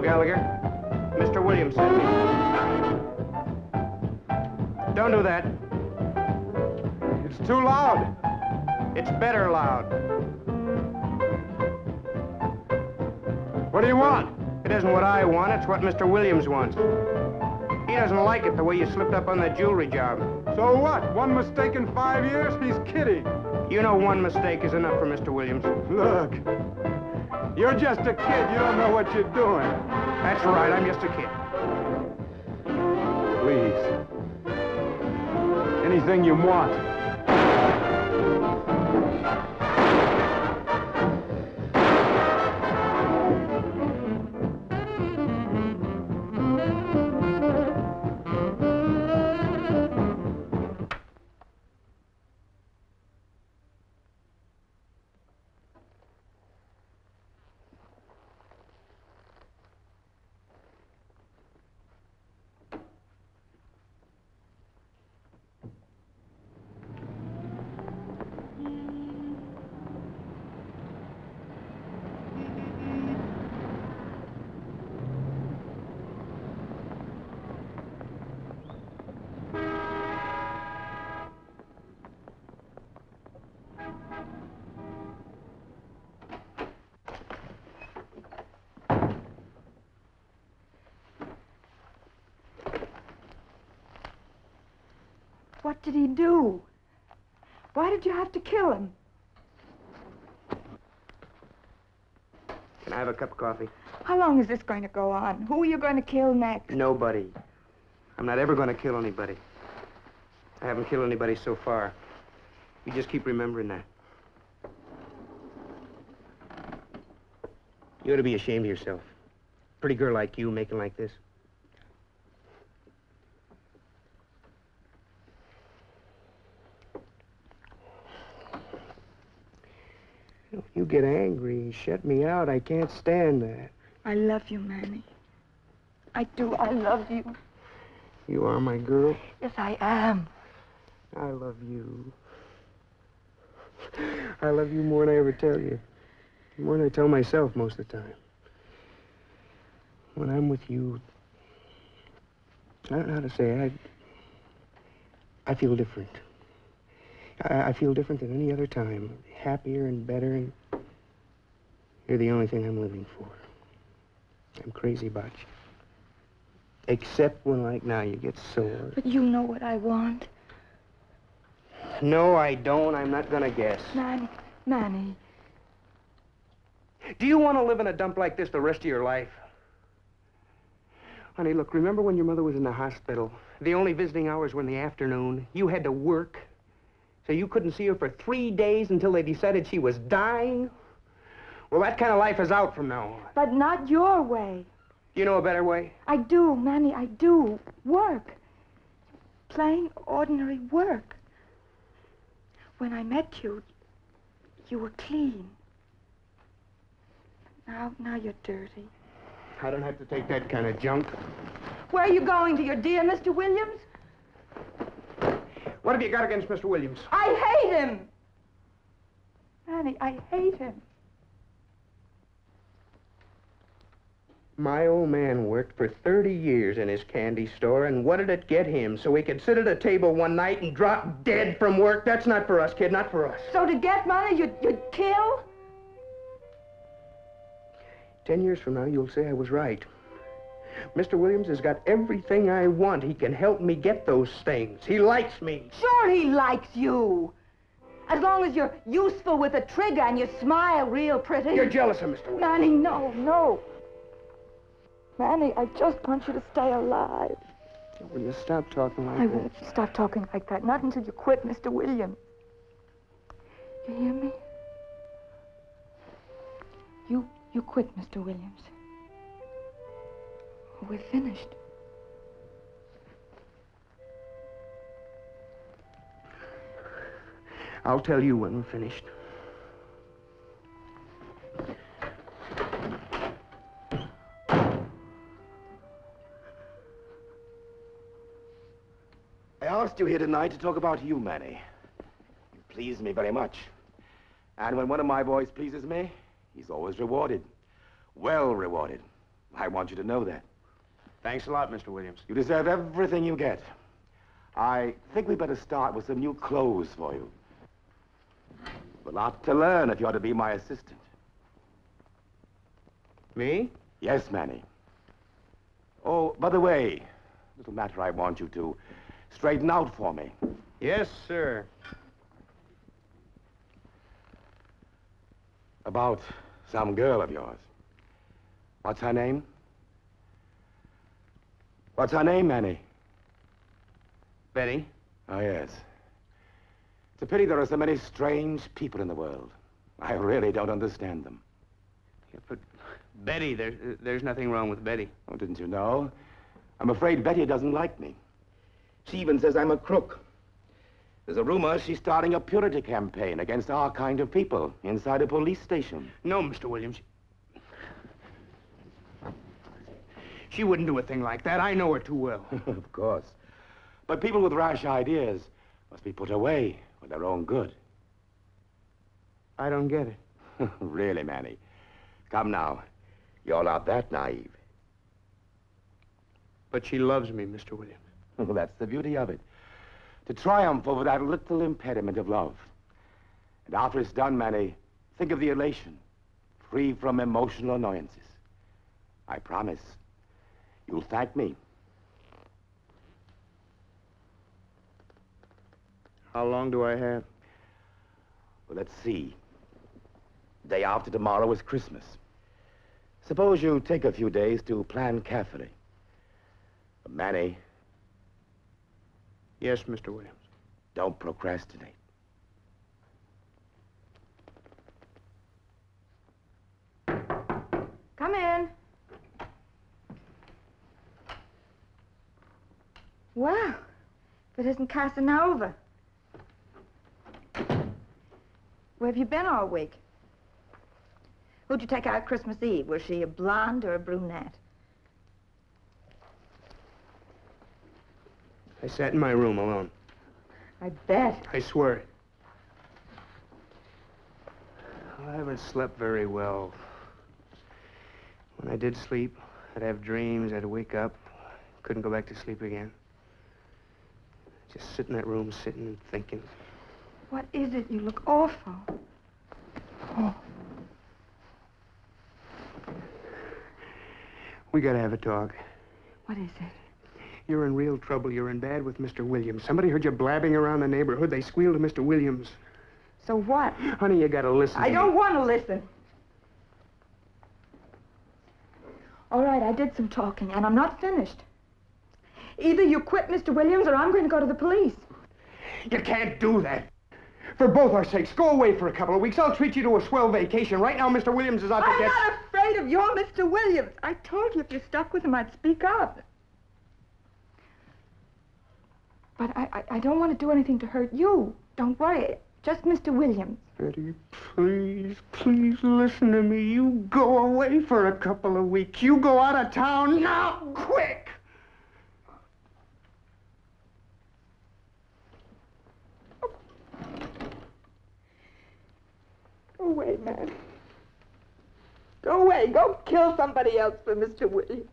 Gallagher. Mr. Williams sent me. Don't do that. It's too loud. It's better loud. What do you want? It isn't what I want, it's what Mr. Williams wants. He doesn't like it the way you slipped up on that jewelry job. So what? One mistake in 5 years? He's kidding. You know one mistake is enough for Mr. Williams. Look, you're just a kid. You don't know what you're doing. That's right, I'm just a kid. Please. Anything you want. What did he do? Why did you have to kill him? Can I have a cup of coffee? How long is this going to go on? Who are you going to kill next? Nobody. I'm not ever going to kill anybody. I haven't killed anybody so far. You just keep remembering that. You ought to be ashamed of yourself. Pretty girl like you making like this. If you get angry and shut me out, I can't stand that. I love you, Manny. I do. I love you. You are my girl. Yes, I am. I love you. I love you more than I ever tell you. More than I tell myself most of the time. When I'm with you, I don't know how to say, I feel different. I feel different than any other time. Happier and better, and you're the only thing I'm living for. I'm crazy about you. Except when, like now, you get sore. But you know what I want. No, I don't. I'm not gonna guess. Manny. Do you want to live in a dump like this the rest of your life? Honey, look, remember when your mother was in the hospital? The only visiting hours were in the afternoon. You had to work, so you couldn't see her for 3 days until they decided she was dying? Well, that kind of life is out from now on. But not your way. You know a better way? I do, Manny, I do. Work. Plain, ordinary work. When I met you, you were clean. Now you're dirty. I don't have to take that kind of junk. Where are you going, to your dear Mr. Williams? What have you got against Mr. Williams? I hate him! Manny, I hate him. My old man worked for 30 years in his candy store, and what did it get him? So he could sit at a table one night and drop dead from work? That's not for us, kid, not for us. So to get money, you'd kill? 10 years from now, you'll say I was right. Mr. Williams has got everything I want. He can help me get those things. He likes me. Sure he likes you. As long as you're useful with a trigger and you smile real pretty. You're jealous of Mr. Williams. Manny, no. Manny, I just want you to stay alive. Will you stop talking like that? I won't stop talking like that. Not until you quit Mr. Williams. You hear me? You quit, Mr. Williams. We're finished. I'll tell you when we're finished. I asked you here tonight to talk about you, Manny. You pleased me very much. And when one of my boys pleases me, he's always rewarded. Well rewarded. I want you to know that. Thanks a lot, Mr. Williams. You deserve everything you get. I think we better start with some new clothes for you. A lot to learn if you are to be my assistant. Me? Yes, Manny. Oh, by the way, little matter I want you to straighten out for me. Yes, sir. About some girl of yours. What's her name? What's her name, Manny? Betty? Oh, yes. It's a pity there are so many strange people in the world. I really don't understand them. Yeah, but Betty, there's nothing wrong with Betty. Oh, didn't you know? I'm afraid Betty doesn't like me. She even says I'm a crook. There's a rumor she's starting a purity campaign against our kind of people inside a police station. No, Mr. Williams. She wouldn't do a thing like that. I know her too well. Of course. But people with rash ideas must be put away for their own good. I don't get it. Really, Manny. Come now. You're not that naive. But she loves me, Mr. Williams. Well, that's the beauty of it. To triumph over that little impediment of love. And after it's done, Manny, think of the elation, free from emotional annoyances. I promise, you'll thank me. How long do I have? Well, let's see. Day after tomorrow is Christmas. Suppose you take a few days to plan carefully. Manny, Yes, Mr. Williams. don't procrastinate. Come in. Well, if it isn't Casanova. Where have you been all week? Who'd you take out Christmas Eve? Was she a blonde or a brunette? I sat in my room alone. I bet. I swear it. I haven't slept very well. When I did sleep, I'd have dreams, I'd wake up, couldn't go back to sleep again. Just sit in that room, sitting and thinking. What is it? You look awful. Oh. We gotta have a talk. What is it? You're in real trouble. You're in bad with Mr. Williams. Somebody heard you blabbing around the neighborhood. They squealed to Mr. Williams. So what? Honey, you gotta listen I to don't me. want to listen. All right, I did some talking, and I'm not finished. Either you quit Mr. Williams, or I'm going to go to the police. You can't do that. For both our sakes, go away for a couple of weeks. I'll treat you to a swell vacation. Right now, Mr. Williams is out to I'm get... not afraid of your Mr. Williams. I told you if you stuck with him, I'd speak up. But I don't want to do anything to hurt you. Don't worry. Just Mr. Williams. Betty, please, please listen to me. You go away for a couple of weeks. You go out of town now, quick! Go away, man. Go away. Go kill somebody else for Mr. Williams.